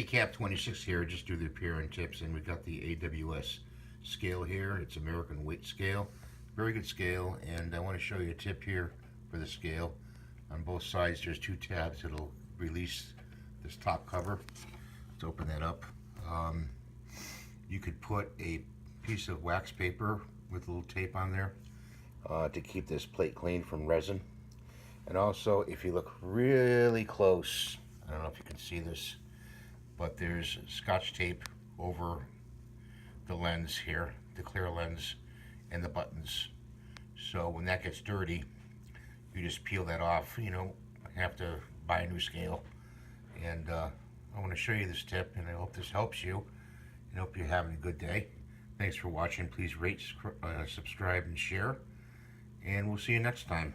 Cap 26 here, just do the repair and tips, and we got the AWS scale here. It's American weight scale, very good scale, and I want to show you a tip here for the scale. On both sides there's two tabs that'll release this top cover. Let's open that up. You could put a piece of wax paper with a little tape on there to keep this plate clean from resin. And also, if you look really close, I don't know if you can see this, but there's scotch tape over the lens here, the clear lens, and the buttons. So when that gets dirty, you just peel that off. You don't have to buy a new scale. And I want to show you this tip, and I hope this helps you, and hope you're having a good day. Thanks for watching. Please rate, subscribe, and share, and we'll see you next time.